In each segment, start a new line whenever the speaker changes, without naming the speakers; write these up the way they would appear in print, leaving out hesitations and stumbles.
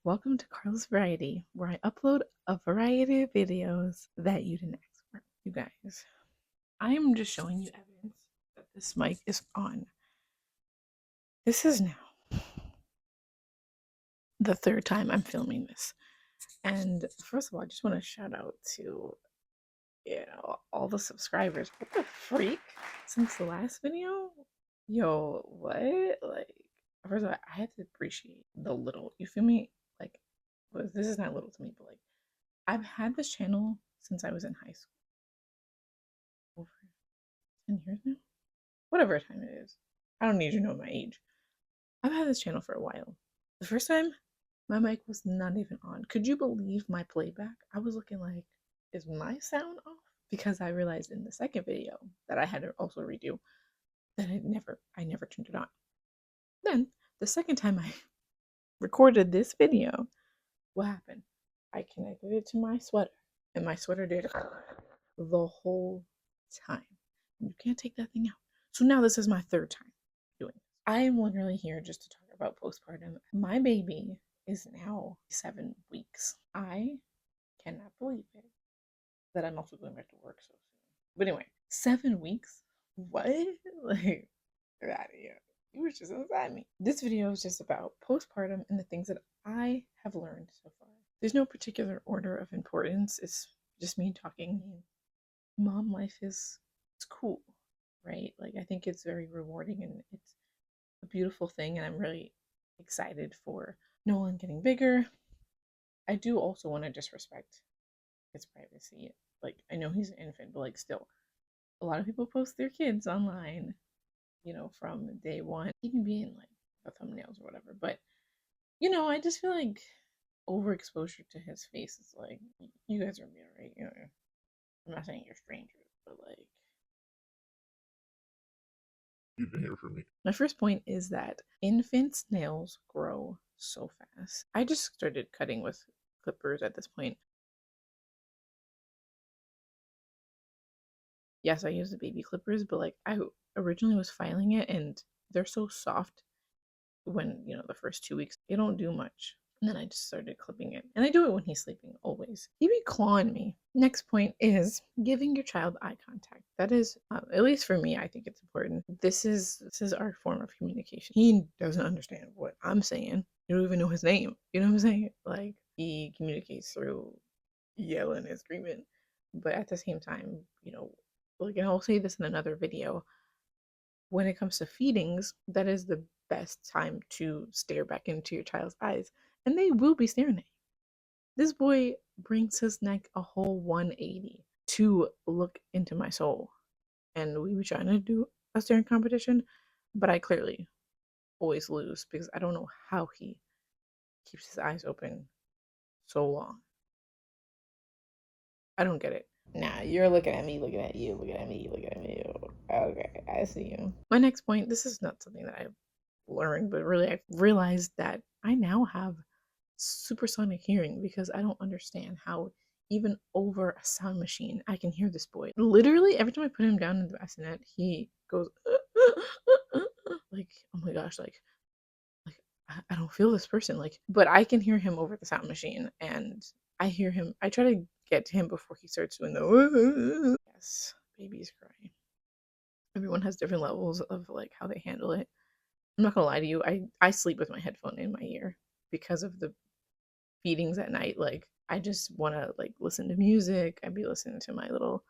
Welcome to Carla's Variety, where I upload a variety of videos that you didn't ask for. You guys, I am just showing you evidence that this mic is on. This is now the third time I'm filming this. And first of all, I just want to shout out to, all the subscribers. What the freak? Since the last video? Yo, what? Like, first of all, I had to appreciate the little, you feel me? Like, well, this is not little to me, but like, I've had this channel since I was in high school. Over 10 years now? Whatever time it is. I don't need to know my age. I've had this channel for a while. The first time, my mic was not even on. Could you believe my playback? I was looking like, is my sound off? Because I realized in the second video that I had to also redo that I never turned it on. Then the second time I recorded this video, what happened? I connected it to my sweater, and my sweater did the whole time. You can't take that thing out. So now this is my third time doing this. I am literally here just to talk about postpartum. My baby is now 7 weeks. I cannot believe it that I'm also going back to work so soon. But anyway, 7 weeks? What? Like, get out of here. You were just inside me. This video is just about postpartum and the things that I have learned so far. There's no particular order of importance. It's just me talking. Mom life is it's cool, right? Like I think it's very rewarding and it's a beautiful thing, and I'm really excited for Nolan getting bigger. I do also want to just respect his privacy. Like I know he's an infant, but like still, a lot of people post their kids online, from day one. He can be in like the thumbnails or whatever, but I just feel like overexposure to his face is like you guys are being right. I'm not saying you're strangers, but like you've been here for me. My first point is that infants' nails grow so fast. I just started cutting with clippers at this point. Yes, I use the baby clippers, but like I originally was filing it and they're so soft when, the first 2 weeks, they don't do much. And then I just started clipping it. And I do it when he's sleeping, always. He be clawing me. Next point is giving your child eye contact. That is, at least for me, I think it's important. This is our form of communication. He doesn't understand what I'm saying. You don't even know his name. You know what I'm saying? Like, he communicates through yelling and screaming. But at the same time, like, and I'll say this in another video, when it comes to feedings, that is the best time to stare back into your child's eyes, and they will be staring at you. This boy brings his neck a whole 180 to look into my soul, and we were trying to do a staring competition, but I clearly always lose because I don't know how he keeps his eyes open so long. I don't get it. Nah, you're looking at me, looking at you, looking at me, looking at me. Okay, I see you. My next point, this is not something that I learned, but really I realized that I now have supersonic hearing because I don't understand how even over a sound machine I can hear this boy. Literally every time I put him down in the bassinet, he goes like, oh my gosh, like I don't feel this person, like, but I can hear him over the sound machine, and I hear him. I try to get to him before he starts doing the yes, babies cry. Everyone has different levels of like how they handle it. I'm not gonna lie to you. I sleep with my headphone in my ear because of the feedings at night. Like I just want to like listen to music. I'd be listening to my little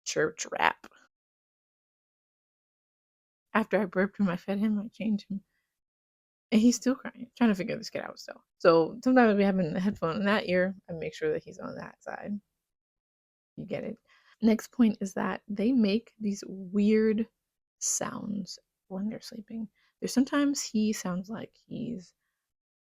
church rap. After I burped him, I fed him, I changed him, and he's still crying. Trying to figure this kid out still. So sometimes we have a headphone in that ear. I make sure that he's on that side. You get it. Next point is that they make these weird sounds when they're sleeping. There's sometimes he sounds like he's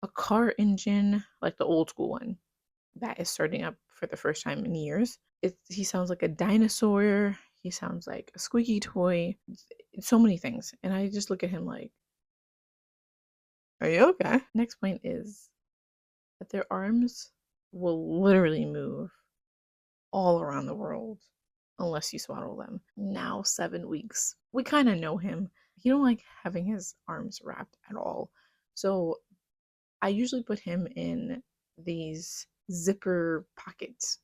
a car engine, like the old school one that is starting up for the first time in years. He sounds like a dinosaur. He sounds like a squeaky toy. So many things. And I just look at him like, are you okay? Next point is that their arms will literally move all around the world unless you swaddle them. Now 7 weeks. We kind of know him. He don't like having his arms wrapped at all. So I usually put him in these zipper pockets.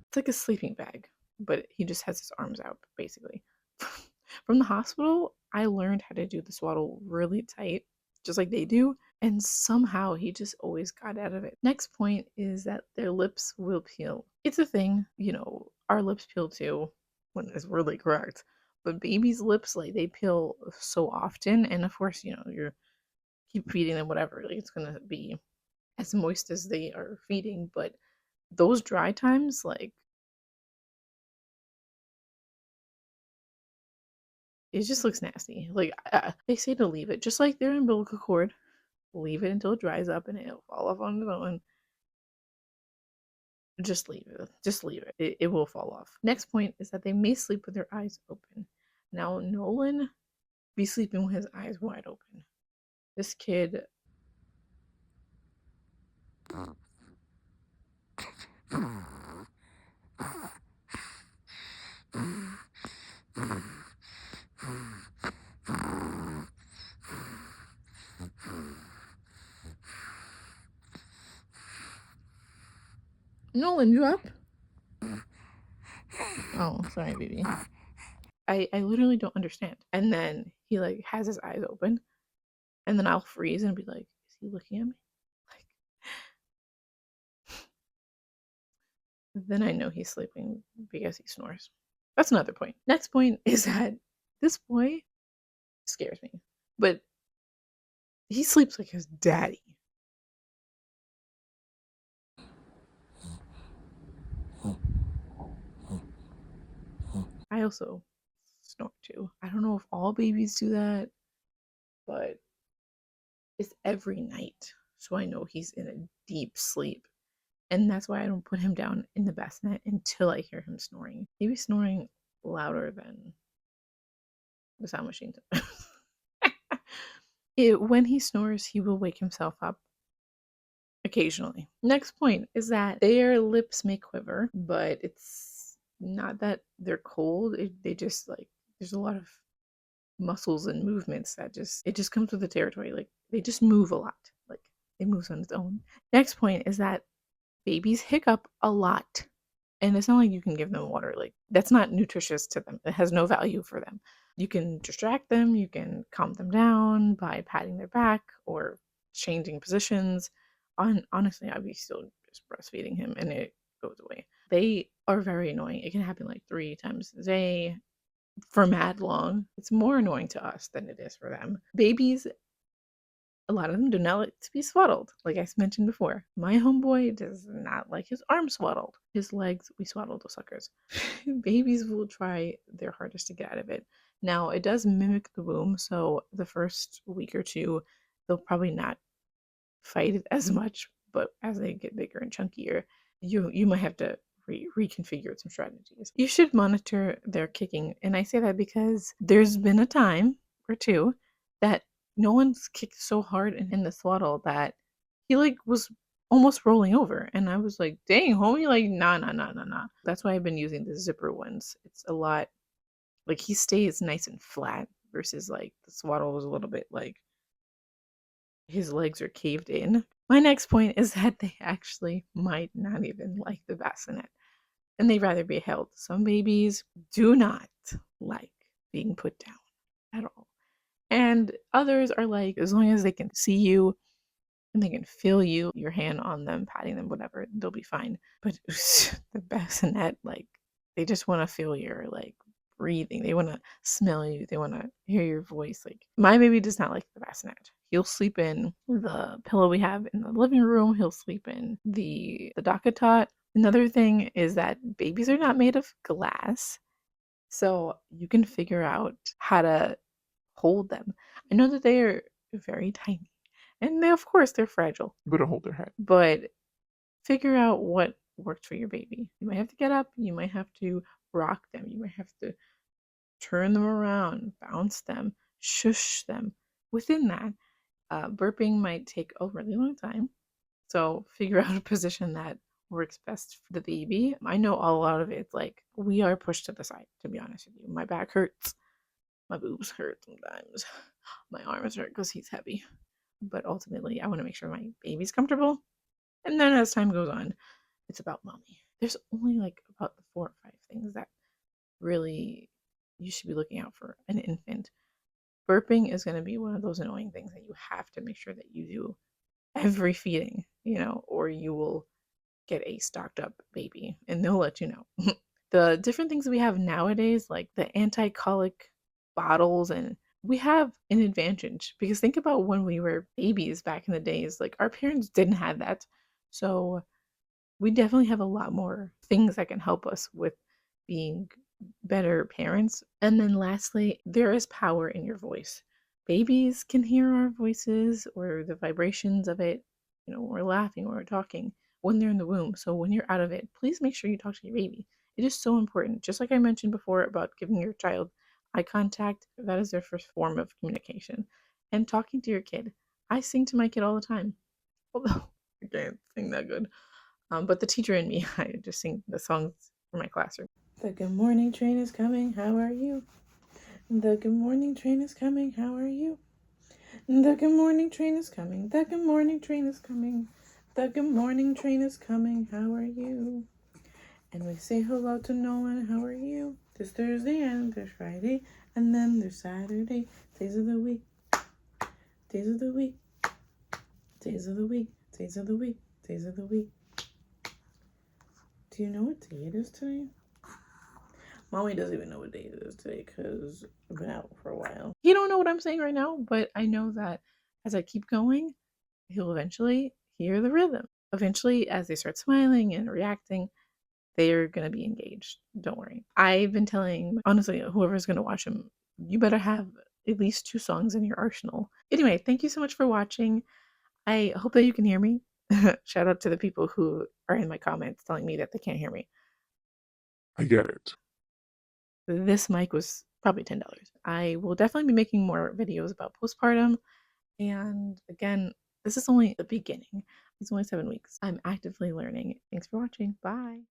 It's like a sleeping bag, but he just has his arms out, basically. From the hospital, I learned how to do the swaddle really tight, just like they do, and somehow he just always got out of it. Next point is that their lips will peel. It's a thing, our lips peel too, when it's really correct. But babies' lips, like they peel so often, and of course, you're keep feeding them whatever, like it's gonna be as moist as they are feeding, but those dry times, like it just looks nasty. Like they say to leave it, just like their umbilical cord. Leave it until it dries up and it'll fall off on its own. Just leave it. Just leave it. It will fall off. Next point is that they may sleep with their eyes open. Now Nolan be sleeping with his eyes wide open. This kid. Nolan, you up? Oh, sorry, baby. I literally don't understand. And then he like has his eyes open, and then I'll freeze and be like, "Is he looking at me?" Like, then I know he's sleeping because he snores. That's another point. Next point is that this boy scares me, but he sleeps like his daddy. I also snore too. I don't know if all babies do that, but it's every night. So I know he's in a deep sleep. And that's why I don't put him down in the bassinet until I hear him snoring. He be snoring louder than the sound machine. When he snores, he will wake himself up occasionally. Next point is that their lips may quiver, but it's not that they're cold. They just like, there's a lot of muscles and movements that it just comes with the territory. Like they just move a lot. Like it moves on its own. Next point is that babies hiccup a lot. And it's not like you can give them water. Like that's not nutritious to them. It has no value for them. You can distract them, you can calm them down by patting their back or changing positions. Honestly, I'd be still just breastfeeding him and it goes away. They are very annoying. It can happen like 3 times a day for mad long. It's more annoying to us than it is for them. Babies, a lot of them do not like to be swaddled, like I mentioned before. My homeboy does not like his arms swaddled. His legs, we swaddle those suckers. Babies will try their hardest to get out of it. Now, it does mimic the womb, so the first week or two, they'll probably not fight it as much, but as they get bigger and chunkier, you might have to reconfigure some strategies. You should monitor their kicking, and I say that because there's been a time or two that no one's kicked so hard in the swaddle that he like was almost rolling over, and I was like, "Dang, homie, like nah, nah, nah, nah, nah." That's why I've been using the zipper ones. It's a lot like he stays nice and flat versus like the swaddle was a little bit like his legs are caved in. My next point is that they actually might not even like the bassinet and they'd rather be held. Some babies do not like being put down at all. And others are like, as long as they can see you and they can feel your hand on them, patting them, whatever, they'll be fine. But the bassinet, like, they just want to feel your like breathing. They want to smell you. They want to hear your voice. Like my baby does not like the bassinet. He'll sleep in the pillow we have in the living room. He'll sleep in the DockATot. Another thing is that babies are not made of glass, so you can figure out how to hold them. I know that they are very tiny, and of course they're fragile. But hold their head. But figure out what works for your baby. You might have to get up. You might have to rock them. You might have to turn them around, bounce them, shush them. Within that, burping might take a really long time. So figure out a position that works best for the baby. I know a lot of it's like we are pushed to the side, to be honest with you. My back hurts, my boobs hurt sometimes, my arms hurt because he's heavy. But ultimately, I want to make sure my baby's comfortable. And then as time goes on, it's about mommy. There's only like about 4 or 5 things that really you should be looking out for an infant. Burping is going to be one of those annoying things that you have to make sure that you do every feeding, or you will get a stocked up baby and they'll let you know. The different things we have nowadays, like the anti-colic bottles, and we have an advantage because think about when we were babies back in the days, like our parents didn't have that. So we definitely have a lot more things that can help us with being better parents. And then lastly, there is power in your voice. Babies can hear our voices or the vibrations of it, when we're laughing or we're talking when they're in the womb. So when you're out of it, please make sure you talk to your baby. It is so important. Just like I mentioned before about giving your child eye contact, that is their first form of communication. And talking to your kid. I sing to my kid all the time, although I can't sing that good. But the teacher in me, I just sing the songs for my classroom. The good morning train is coming, how are you? The good morning train is coming, how are you? The good morning train is coming, the good morning train is coming, the good morning train is coming, how are you? And we say hello to Nolan, how are you? There's Thursday and there's Friday, and then there's Saturday, days of the week, days of the week, days of the week, days of the week, days of the week. Do you know what day it is today? Mommy doesn't even know what day it is today because I've been out for a while. He don't know what I'm saying right now, but I know that as I keep going, he'll eventually hear the rhythm. Eventually, as they start smiling and reacting, they're going to be engaged. Don't worry. I've been telling, honestly, whoever's going to watch him, you better have at least 2 songs in your arsenal. Anyway, thank you so much for watching. I hope that you can hear me. Shout out to the people who are in my comments telling me that they can't hear me.
I get it.
This mic was probably $10. I will definitely be making more videos about postpartum. And again, this is only the beginning. It's only 7 weeks. I'm actively learning. Thanks for watching. Bye.